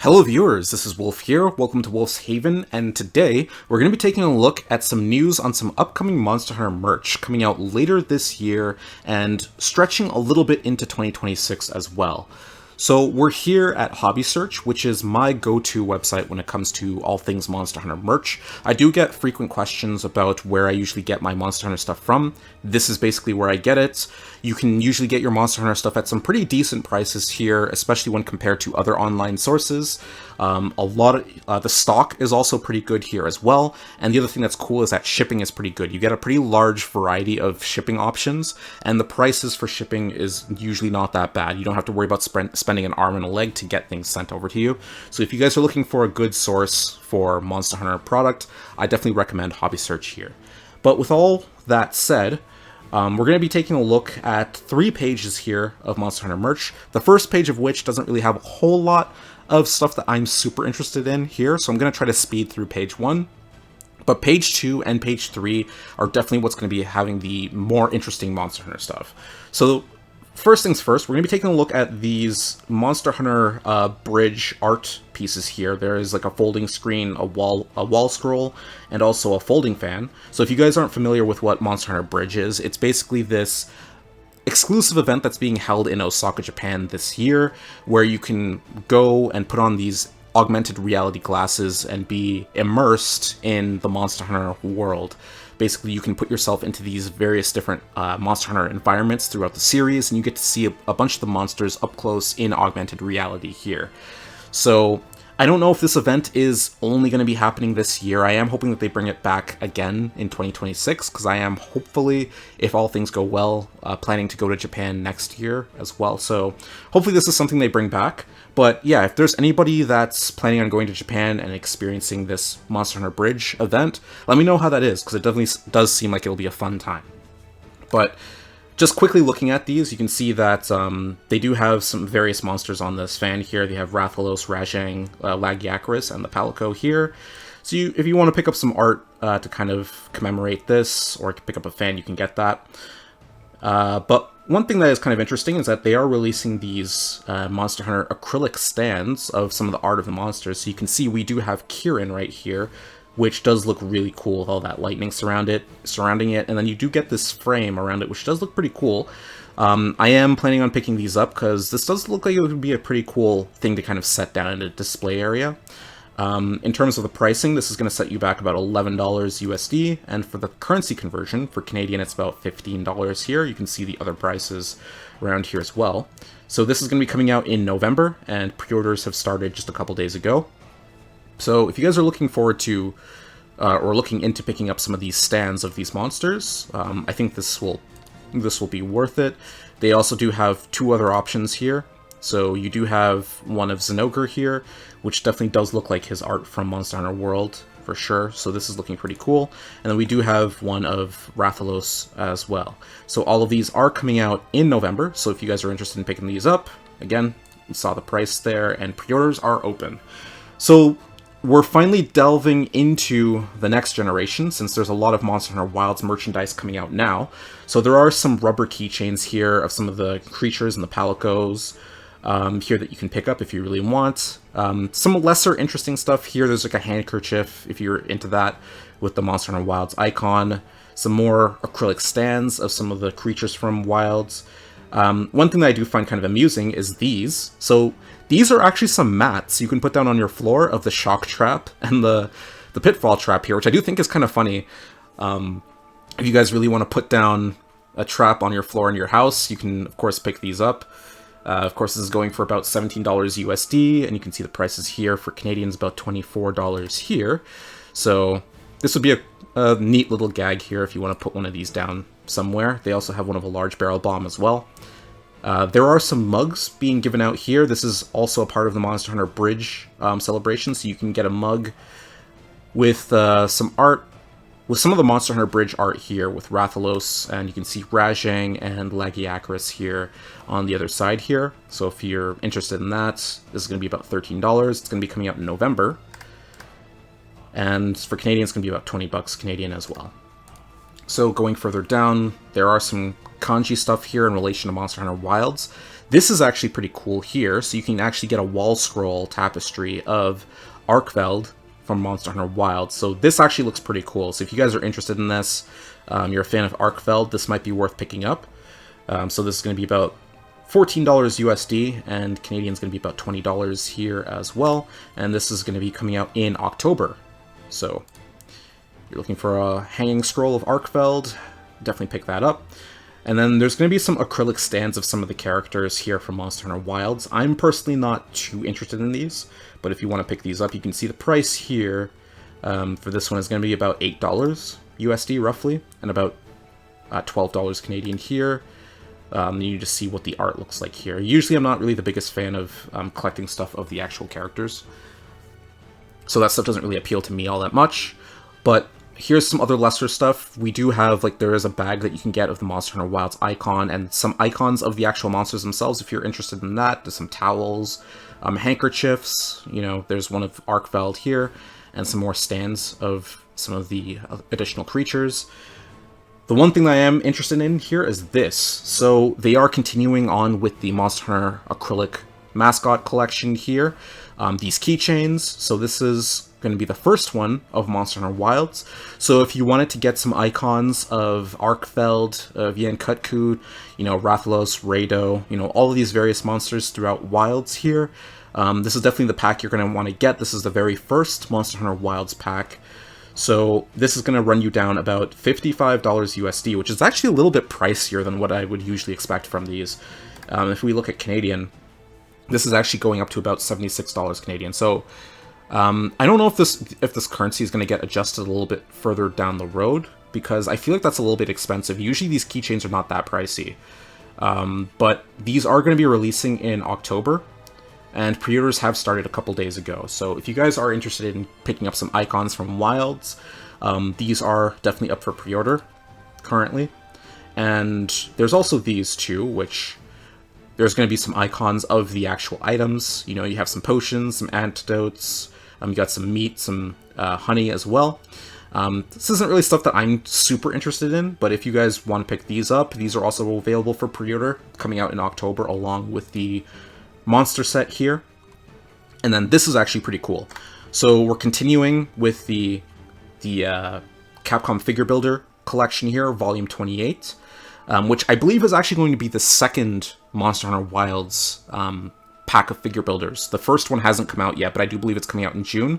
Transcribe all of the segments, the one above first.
Hello viewers, this is Wolf here, welcome to Wolf's Haven, and today we're going to be taking a look at some news on some upcoming Monster Hunter merch coming out later this year and stretching a little bit into 2026 as well. So we're here at Hobby Search, which is my go-to website when it comes to all things Monster Hunter merch. I do get frequent questions about where I usually get my Monster Hunter stuff from. This is basically where I get it. You can usually get your Monster Hunter stuff at some pretty decent prices here, especially when compared to other online sources. The stock is also pretty good here as well, and the other thing that's cool is that shipping is pretty good. You get a pretty large variety of shipping options, and the prices for shipping is usually not that bad. You don't have to worry about spending an arm and a leg to get things sent over to you. So if you guys are looking for a good source for Monster Hunter product, I definitely recommend Hobby Search here. But with all that said, we're going to be taking a look at 3 pages here of Monster Hunter merch, the first page of which doesn't really have a whole lot of stuff that I'm super interested in here, so I'm going to try to speed through page 1. But page 2 and page 3 are definitely what's going to be having the more interesting Monster Hunter stuff. So first things first, we're going to be taking a look at these Monster Hunter bridge art pieces here. There is like a folding screen, a wall scroll, and also a folding fan. So if you guys aren't familiar with what Monster Hunter Bridge is, it's basically this exclusive event that's being held in Osaka, Japan this year, where you can go and put on these augmented reality glasses and be immersed in the Monster Hunter world. Basically, you can put yourself into these various different Monster Hunter environments throughout the series, and you get to see a bunch of the monsters up close in augmented reality here. So I don't know if this event is only going to be happening this year. I am hoping that they bring it back again in 2026, because I am hopefully, if all things go well, planning to go to Japan next year as well. So hopefully this is something they bring back. But yeah, if there's anybody that's planning on going to Japan and experiencing this Monster Hunter Bridge event, let me know how that is, because it definitely does seem like it'll be a fun time. But just quickly looking at these, you can see that they do have some various monsters on this fan here. They have Rathalos, Rajang, Lagiacrus, and the Palico here. So if you want to pick up some art to kind of commemorate this, or pick up a fan, you can get that. But one thing that is kind of interesting is that they are releasing these Monster Hunter acrylic stands of some of the art of the monsters. So you can see we do have Kirin right here, which does look really cool with all that lightning surrounding it, and then you do get this frame around it, which does look pretty cool. I am planning on picking these up, because this does look like it would be a pretty cool thing to kind of set down in a display area. In terms of the pricing, this is going to set you back about $11 USD, and for the currency conversion, for Canadian it's about $15 here. You can see the other prices around here as well. So this is going to be coming out in November, and pre-orders have started just a couple days ago. So if you guys are looking forward to, or looking into picking up some of these stands of these monsters, I think this will be worth it. They also do have 2 other options here. So you do have one of Zinogre here, which definitely does look like his art from Monster Hunter World, for sure. So this is looking pretty cool. And then we do have one of Rathalos as well. So all of these are coming out in November. So if you guys are interested in picking these up, again, you saw the price there, and pre-orders are open. So we're finally delving into the next generation, since there's a lot of Monster Hunter Wilds merchandise coming out now. So there are some rubber keychains here of some of the creatures and the Palicos here that you can pick up if you really want. Some lesser interesting stuff here. There's like a handkerchief, if you're into that, with the Monster Hunter Wilds icon. Some more acrylic stands of some of the creatures from Wilds. One thing that I do find kind of amusing is these. So these are actually some mats you can put down on your floor of the shock trap and the pitfall trap here, which I do think is kind of funny. If you guys really want to put down a trap on your floor in your house, you can of course pick these up. Of course, this is going for about $17 USD, and you can see the prices here. For Canadians, about $24 here. So this would be a neat little gag here if you want to put one of these down somewhere. They also have one of a large barrel bomb as well. There are some mugs being given out here. This is also a part of the Monster Hunter Bridge celebration, so you can get a mug with some art, with some of the Monster Hunter Bridge art here with Rathalos, and you can see Rajang and Lagiacrus here on the other side here. So if you're interested in that, this is going to be about $13. It's going to be coming out in November. And for Canadian, it's going to be about 20 bucks Canadian as well. So going further down, there are some kanji stuff here in relation to Monster Hunter Wilds. This is actually pretty cool here, so you can actually get a wall scroll tapestry of Arkveld from Monster Hunter Wilds. So this actually looks pretty cool. So if you guys are interested in this, you're a fan of Arkveld, this might be worth picking up. So this is going to be about $14 USD, and Canadian's going to be about $20 here as well. And this is going to be coming out in October. So you're looking for a hanging scroll of Arkveld, definitely pick that up. And then there's going to be some acrylic stands of some of the characters here from Monster Hunter Wilds. I'm personally not too interested in these, but if you want to pick these up, you can see the price here for this one is going to be about $8 USD roughly, and about $12 Canadian here. You just see what the art looks like here. Usually I'm not really the biggest fan of collecting stuff of the actual characters, so that stuff doesn't really appeal to me all that much, but here's some other lesser stuff. We do have, like, there is a bag that you can get of the Monster Hunter Wilds icon, and some icons of the actual monsters themselves if you're interested in that. There's some towels, handkerchiefs, you know, there's one of Arkveld here, and some more stands of some of the additional creatures. The one thing that I am interested in here is this. So they are continuing on with the Monster Hunter acrylic mascot collection here. These keychains, so this is going to be the first one of Monster Hunter Wilds. So if you wanted to get some icons of Arkveld, of Yen Kutku, you know, Rathalos, Rado, you know, all of these various monsters throughout Wilds here, this is definitely the pack you're going to want to get. This is the very first Monster Hunter Wilds pack. So this is going to run you down about $55 USD, which is actually a little bit pricier than what I would usually expect from these. If we look at Canadian, this is actually going up to about $76 Canadian. So I don't know if this currency is going to get adjusted a little bit further down the road, because I feel like that's a little bit expensive. Usually these keychains are not that pricey, but these are going to be releasing in October, and pre-orders have started a couple days ago. So if you guys are interested in picking up some icons from Wilds, these are definitely up for pre-order currently. And there's also these two, which there's going to be some icons of the actual items. You know, you have some potions, some antidotes, you got some meat, some honey as well. This isn't really stuff that I'm super interested in, but if you guys want to pick these up, these are also available for pre-order, coming out in October along with the monster set here. And then this is actually pretty cool. So we're continuing with the Capcom Figure Builder collection here, Volume 28, which I believe is actually going to be the second Monster Hunter Wilds pack of figure builders. The first one hasn't come out yet, but I do believe it's coming out in June.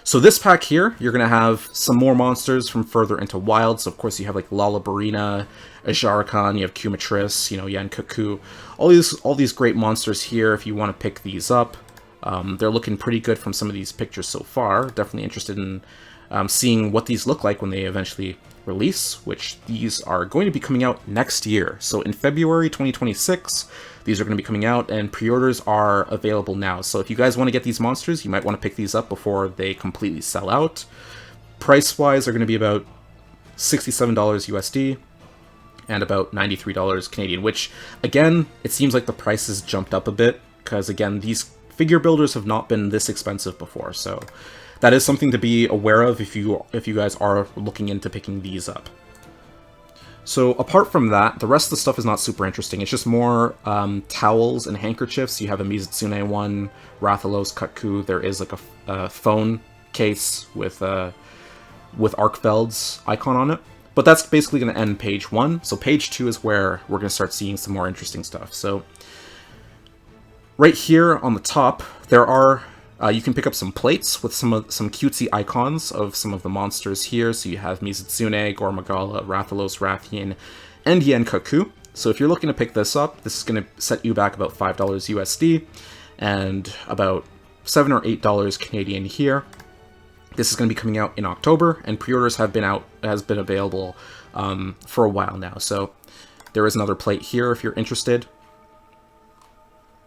So this pack here, you're going to have some more monsters from further into Wilds. Of course, you have like Lalabarina, Ajarakan, you have Kumatris, you know, Yen Kutku, all these great monsters here if you want to pick these up. They're looking pretty good from some of these pictures so far. Definitely interested in seeing what these look like when they eventually release, which these are going to be coming out next year. So in February 2026, these are going to be coming out, and pre-orders are available now. So if you guys want to get these monsters, you might want to pick these up before they completely sell out. Price-wise, they're going to be about $67 USD and about $93 Canadian, which, again, it seems like the prices jumped up a bit, because, again, these figure builders have not been this expensive before, so that is something to be aware of if you guys are looking into picking these up. So apart from that, the rest of the stuff is not super interesting. It's just more towels and handkerchiefs. You have a Mizutsune one, Rathalos, Kutku. There is like a phone case with Arkveld's icon on it. But that's basically going to end page 1. So page 2 is where we're going to start seeing some more interesting stuff. So right here on the top, there are you can pick up some plates with some cutesy icons of some of the monsters here. So you have Mizutsune, Gormagala, Rathalos, Rathian, and Yen Kutku. So if you're looking to pick this up, this is going to set you back about $5 USD and about $7 or $8 Canadian here. This is going to be coming out in October, and pre-orders has been available for a while now. So there is another plate here if you're interested.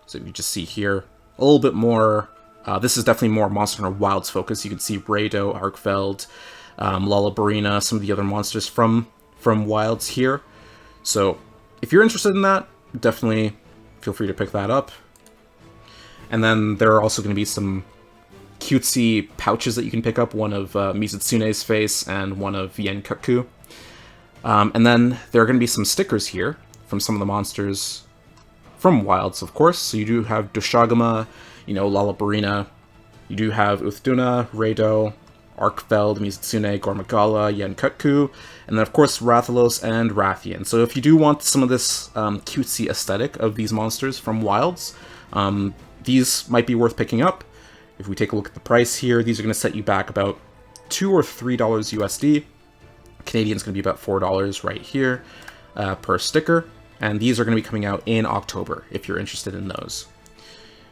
So you just see here a little bit more. This is definitely more Monster Hunter Wilds focus. You can see Rado, Arkveld, Lalabarina, some of the other monsters from Wilds here. So if you're interested in that, definitely feel free to pick that up. And then there are also going to be some cutesy pouches that you can pick up, one of Mizutsune's face and one of Yen Kutku. And then there are going to be some stickers here from some of the monsters from Wilds, of course. So you do have Doshagama, you know, Lalabarina. You do have Uthduna, Rado, Arkfeld, Mizutsune, Gormagala, Yenkutku, and then of course Rathalos and Rathian. So if you do want some of this cutesy aesthetic of these monsters from Wilds, these might be worth picking up. If we take a look at the price here, these are going to set you back about $2 or $3 USD. Canadian's going to be about $4 right here per sticker, and these are going to be coming out in October if you're interested in those.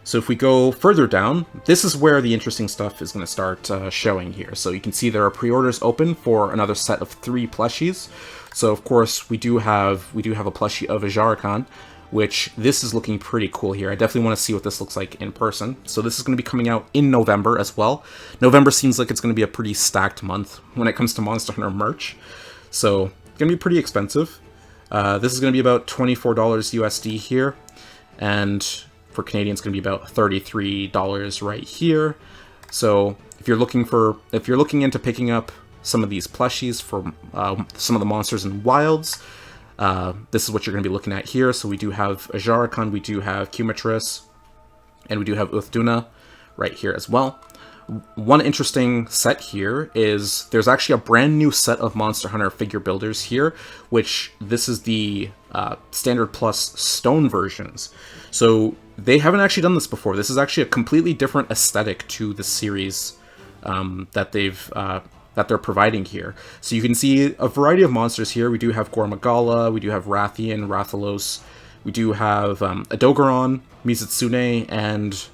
So if we go further down, this is where the interesting stuff is going to start showing here. So you can see there are pre-orders open for another set of 3 plushies. So of course we do have a plushie of Ajarakan, which this is looking pretty cool here. I definitely want to see what this looks like in person. So this is going to be coming out in November as well. November seems like it's going to be a pretty stacked month when it comes to Monster Hunter merch. So it's going to be pretty expensive. This is going to be about $24 USD here, and for Canadian it's going to be about $33 right here. So if you're looking into picking up some of these plushies for some of the monsters in Wilds, this is what you're going to be looking at here. So we do have Ajarakan, we do have Cumatris, and we do have Uthduna right here as well. One interesting set here is there's actually a brand new set of Monster Hunter figure builders here, which this is the Standard Plus Stone versions. So they haven't actually done this before. This is actually a completely different aesthetic to the series that they're providing here. So you can see a variety of monsters here. We do have Gormagala, we do have Rathian, Rathalos, we do have Adogaron, Mizutsune, and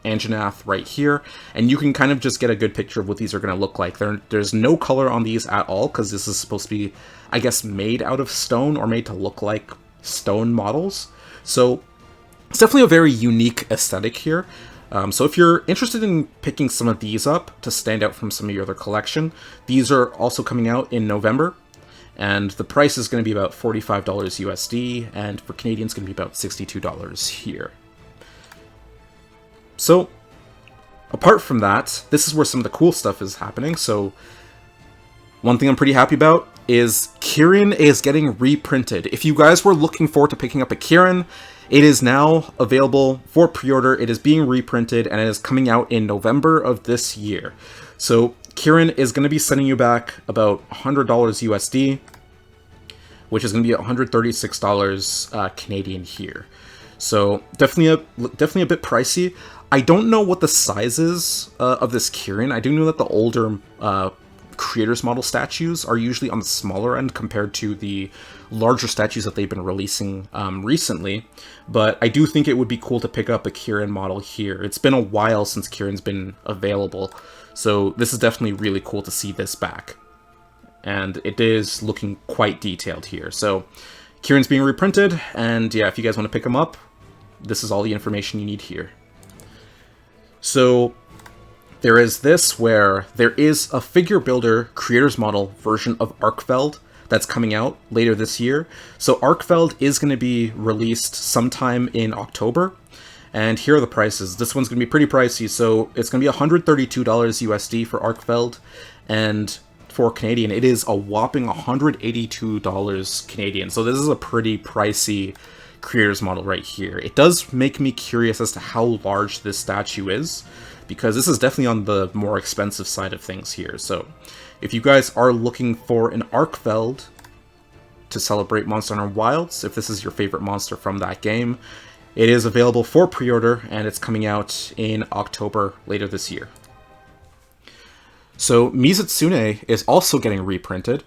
Anjanath right here, and you can kind of just get a good picture of what these are going to look like. There's no color on these at all, because this is supposed to be, I guess, made out of stone, or made to look like stone models. So it's definitely a very unique aesthetic here. So if you're interested in picking some of these up to stand out from some of your other collection, these are also coming out in November, and the price is going to be about $45 USD, and for Canadian it's going to be about $62 here. So, apart from that, this is where some of the cool stuff is happening. So, one thing I'm pretty happy about is Kirin is getting reprinted. If you guys were looking forward to picking up a Kirin, it is now available for pre-order. It is being reprinted, and it is coming out in November of this year. So, Kirin is going to be sending you back about $100 USD, which is going to be $136 Canadian here. So, definitely a bit pricey. I don't know what the size is of this Kirin. I do know that the older creators model statues are usually on the smaller end compared to the larger statues that they've been releasing recently, but I do think it would be cool to pick up a Kirin model here. It's been a while since Kirin's been available, so this is definitely really cool to see this back. And it is looking quite detailed here. So Kirin's being reprinted, and yeah, if you guys want to pick them up, this is all the information you need here. So there is this, where there is a figure builder creators model version of Arkfeld that's coming out later this year. So Arkfeld is going to be released sometime in October, and here are the prices. This one's going to be pretty pricey, so it's going to be $132 USD for Arkfeld, and for Canadian it is a whopping $182 Canadian. So this is a pretty pricey creators model right here. It does make me curious as to how large this statue is, because this is definitely on the more expensive side of things here. So if you guys are looking for an Arkfeld to celebrate Monster Hunter Wilds, if this is your favorite monster from that game, it is available for pre-order, and it's coming out in October later this year. So Mizutsune is also getting reprinted,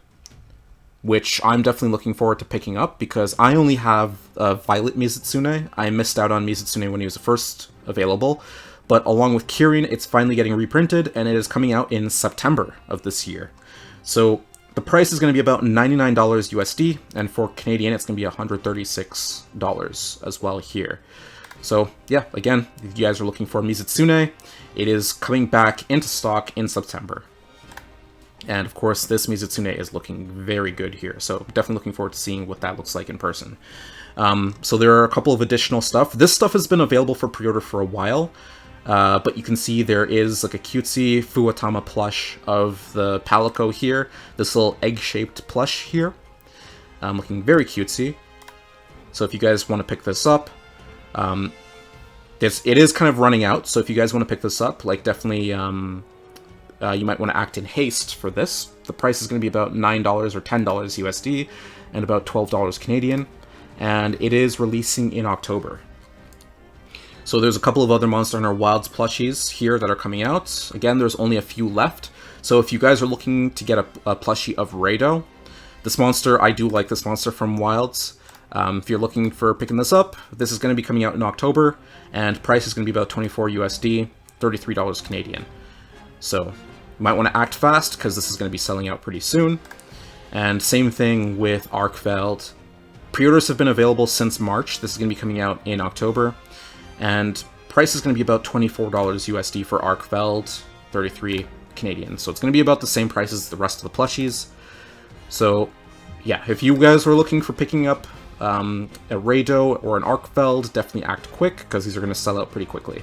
which I'm definitely looking forward to picking up, because I only have Violet Mizutsune. I missed out on Mizutsune when he was first available, but along with Kirin, it's finally getting reprinted, and it is coming out in September of this year. So the price is going to be about $99 USD, and for Canadian, it's going to be $136 as well here. So yeah, again, if you guys are looking for Mizutsune, it is coming back into stock in September. And of course, this Mizutsune is looking very good here, so definitely looking forward to seeing what that looks like in person. So there are a couple of additional stuff. This stuff has been available for pre-order for a while, but you can see there is like a cutesy Fuwatama plush of the Palico here, this little egg-shaped plush here, looking very cutesy. So if you guys want to pick this up, It is kind of running out, so if you guys want to pick this up, like, definitely you might want to act in haste for this. The price is going to be about $9 or $10 USD and about $12 Canadian, and it is releasing in October. So there's a couple of other Monster Hunter Wilds plushies here that are coming out. Again, there's only a few left, so if you guys are looking to get a plushie of Rado, this monster, I do like this monster from Wilds. If you're looking for picking this up, this is going to be coming out in October, and price is going to be about 24 USD, $33 Canadian. So you might want to act fast, because this is going to be selling out pretty soon. And same thing with Arkfeld. Pre-orders have been available since March. This is going to be coming out in October. And price is going to be about $24 USD for Arkfeld, 33 Canadian. So it's going to be about the same price as the rest of the plushies. So yeah, if you guys are looking for picking up a Rado or an Arkfeld, definitely act quick, because these are going to sell out pretty quickly.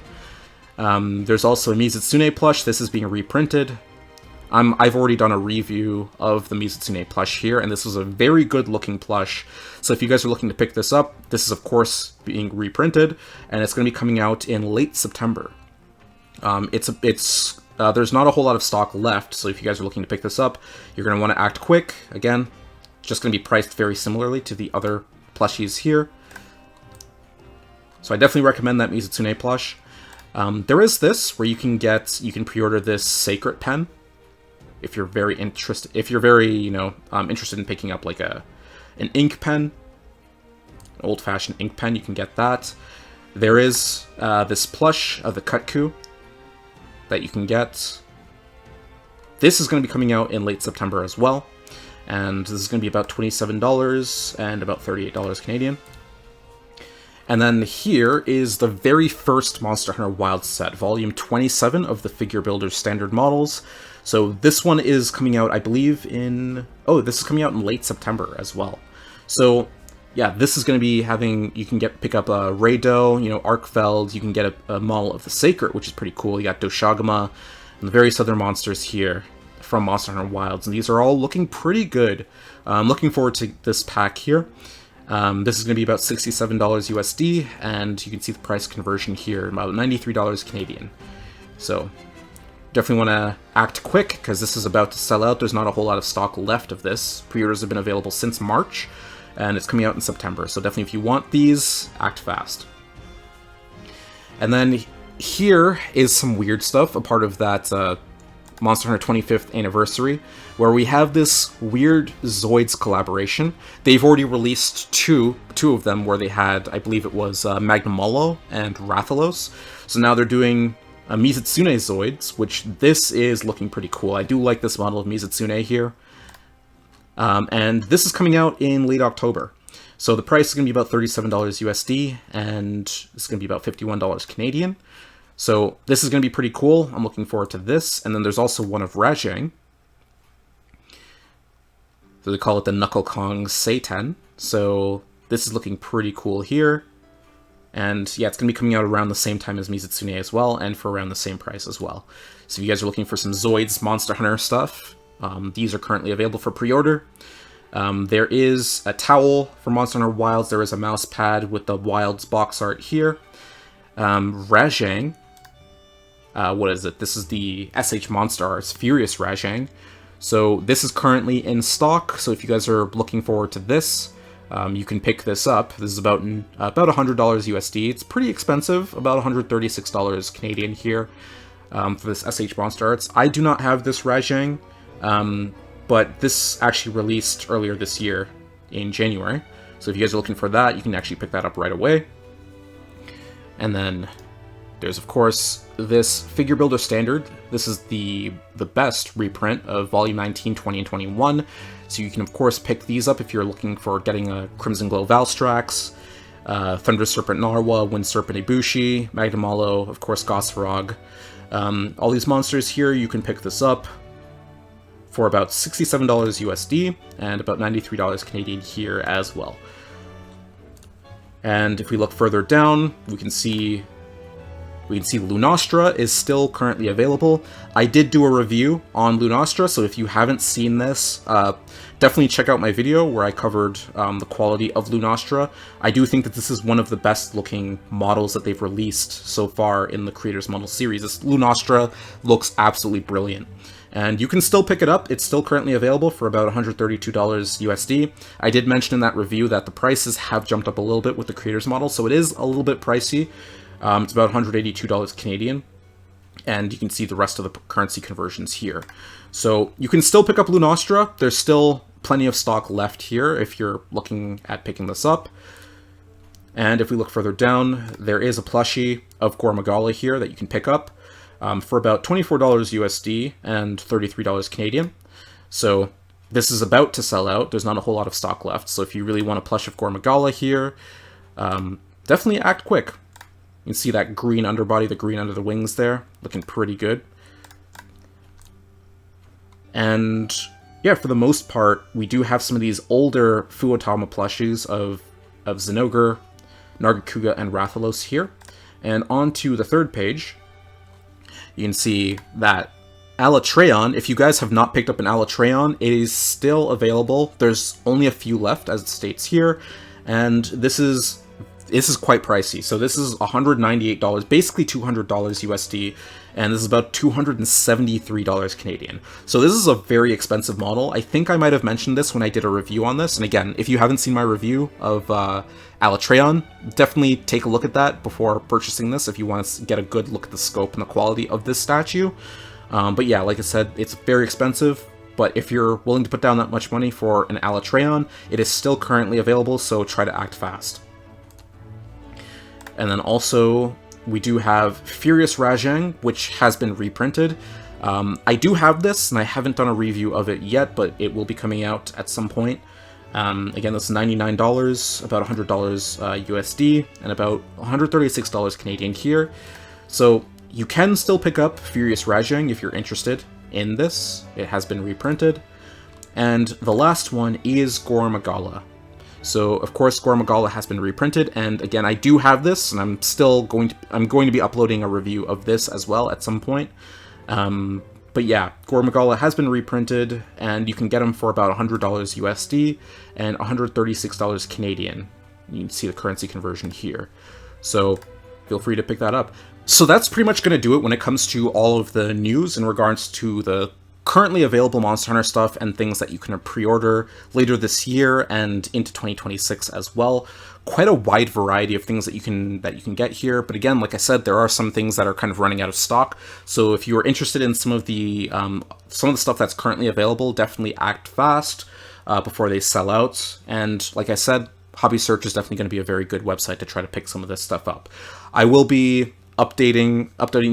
There's also a Mizutsune plush. This is being reprinted. I've already done a review of the Mizutsune plush here, and this was a very good looking plush. So if you guys are looking to pick this up, this is of course being reprinted, and it's going to be coming out in late September. There's not a whole lot of stock left, so if you guys are looking to pick this up, you're going to want to act quick. Again, just going to be priced very similarly to the other plushies here. So I definitely recommend that Mizutsune plush. There is this, where you can pre-order this Sacred Pen. If you're very interested, interested in picking up like an ink pen, an old-fashioned ink pen, you can get that. There is this plush of the Kutku that you can get. This is going to be coming out in late September as well, and this is going to be about $27 and about $38 Canadian. And then here is the very first Monster Hunter Wilds set, volume 27 of the Figure Builder Standard Models. So this one is coming out, I believe, this is coming out in late September as well. So yeah, this is going to be you can pick up a Rado, Arkfeld, you can get a model of the Sacred, which is pretty cool. You got Doshagama, and the various other monsters here from Monster Hunter Wilds, and these are all looking pretty good. I'm looking forward to this pack here. This is going to be about $67 USD, and you can see the price conversion here, about $93 Canadian. So definitely want to act quick, because this is about to sell out. There's not a whole lot of stock left of this. Pre-orders have been available since March, and it's coming out in September. So definitely, if you want these, act fast. And then here is some weird stuff, a part of that Monster Hunter 25th anniversary, where we have this weird Zoids collaboration. They've already released two of them, where they had, I believe it was Magnamalo and Rathalos. So now they're doing a Mizutsune Zoids, which this is looking pretty cool. I do like this model of Mizutsune here. And this is coming out in late October. So the price is going to be about $37 USD, and it's going to be about $51 Canadian. So this is going to be pretty cool. I'm looking forward to this. And then there's also one of Rajang. So they call it the Knuckle Kong Satan. So this is looking pretty cool here. And yeah, it's going to be coming out around the same time as Mizutsune as well, and for around the same price as well. So if you guys are looking for some Zoids Monster Hunter stuff, these are currently available for pre-order. There is a towel for Monster Hunter Wilds. There is a mouse pad with the Wilds box art here. Rajang, what is it? This is the SH Monster Arts Furious Rajang. So this is currently in stock, so if you guys are looking forward to this, you can pick this up. This is about $100 USD. It's pretty expensive, about $136 Canadian here for this SH Monster Arts. I do not have this Rajang, but this actually released earlier this year in January. So if you guys are looking for that, you can actually pick that up right away. And then there's, of course, this Figure Builder Standard. This is the best reprint of Volume 19, 20, and 21. So you can, of course, pick these up if you're looking for getting a Crimson Glow Valstrax, Thunder Serpent Narwa, Wind Serpent Ibushi, Magnamalo, of course, Gosrog. All these monsters here, you can pick this up for about $67 USD and about $93 Canadian here as well. And if we look further down, we can see We can see Lunastra is still currently available. I did do a review on Lunastra, so if you haven't seen this, definitely check out my video where I covered the quality of Lunastra. I do think that this is one of the best looking models that they've released so far in the Creators Model series. This Lunastra looks absolutely brilliant. And you can still pick it up. It's still currently available for about $132 USD. I did mention in that review that the prices have jumped up a little bit with the Creators Model, so it is a little bit pricey. It's about $182 Canadian, and you can see the rest of the currency conversions here. So you can still pick up Lunastra. There's still plenty of stock left here if you're looking at picking this up. And if we look further down, there is a plushie of Gore Magala here that you can pick up for about $24 USD and $33 Canadian. So this is about to sell out. There's not a whole lot of stock left. So if you really want a plush of Gore Magala here, definitely act quick. You can see that green underbody, the green under the wings there, looking pretty good. And yeah, for the most part, we do have some of these older Fuotama plushies of Zinogre, Nargacuga, and Rathalos here. And onto the third page, you can see that Alatreon, if you guys have not picked up an Alatreon, it is still available. There's only a few left, as it states here, and this is quite pricey. So this is $198, basically $200 USD, and this is about $273 Canadian. So this is a very expensive model. I think I might have mentioned this when I did a review on this, and again, if you haven't seen my review of Alatreon, definitely take a look at that before purchasing this if you want to get a good look at the scope and the quality of this statue. But yeah, like I said, it's very expensive, but if you're willing to put down that much money for an Alatreon, it is still currently available, so try to act fast. And then also, we do have Furious Rajang, which has been reprinted. I do have this, and I haven't done a review of it yet, but it will be coming out at some point. Again, this is $99, about $100 USD, and about $136 Canadian here. So you can still pick up Furious Rajang if you're interested in this. It has been reprinted. And the last one is Gore Magala. So, of course, Gore Magala has been reprinted, and again, I do have this, and I'm going to be uploading a review of this as well at some point. But yeah, Gore Magala has been reprinted, and you can get them for about $100 USD and $136 Canadian. You can see the currency conversion here. So, feel free to pick that up. So that's pretty much going to do it when it comes to all of the news in regards to the currently available Monster Hunter stuff and things that you can pre-order later this year and into 2026 as well. Quite a wide variety of things that you can get here, but again, like I said, there are some things that are kind of running out of stock. So if you are interested in some of the stuff that's currently available, definitely act fast before they sell out. And like I said, Hobby Search is definitely going to be a very good website to try to pick some of this stuff up. I will be updating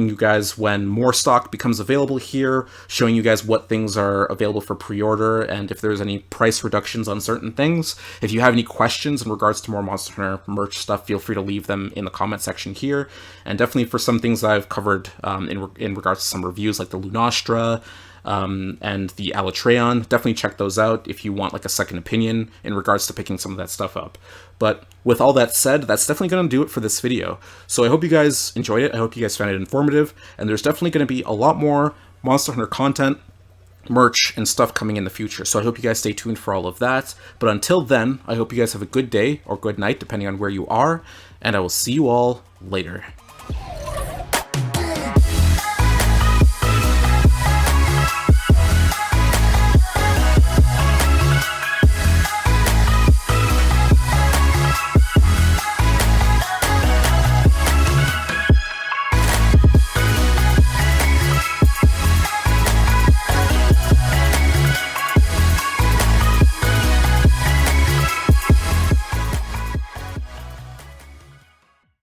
you guys when more stock becomes available here, showing you guys what things are available for pre-order and if there's any price reductions on certain things. If you have any questions in regards to more Monster Hunter merch stuff, feel free to leave them in the comment section here. And definitely for some things that I've covered in regards to some reviews like the Lunastra and the Alatreon, definitely check those out if you want like a second opinion in regards to picking some of that stuff up. But with all that said, that's definitely going to do it for this video. So I hope you guys enjoyed it. I hope you guys found it informative. And there's definitely going to be a lot more Monster Hunter content, merch, and stuff coming in the future. So I hope you guys stay tuned for all of that. But until then, I hope you guys have a good day or good night, depending on where you are. And I will see you all later.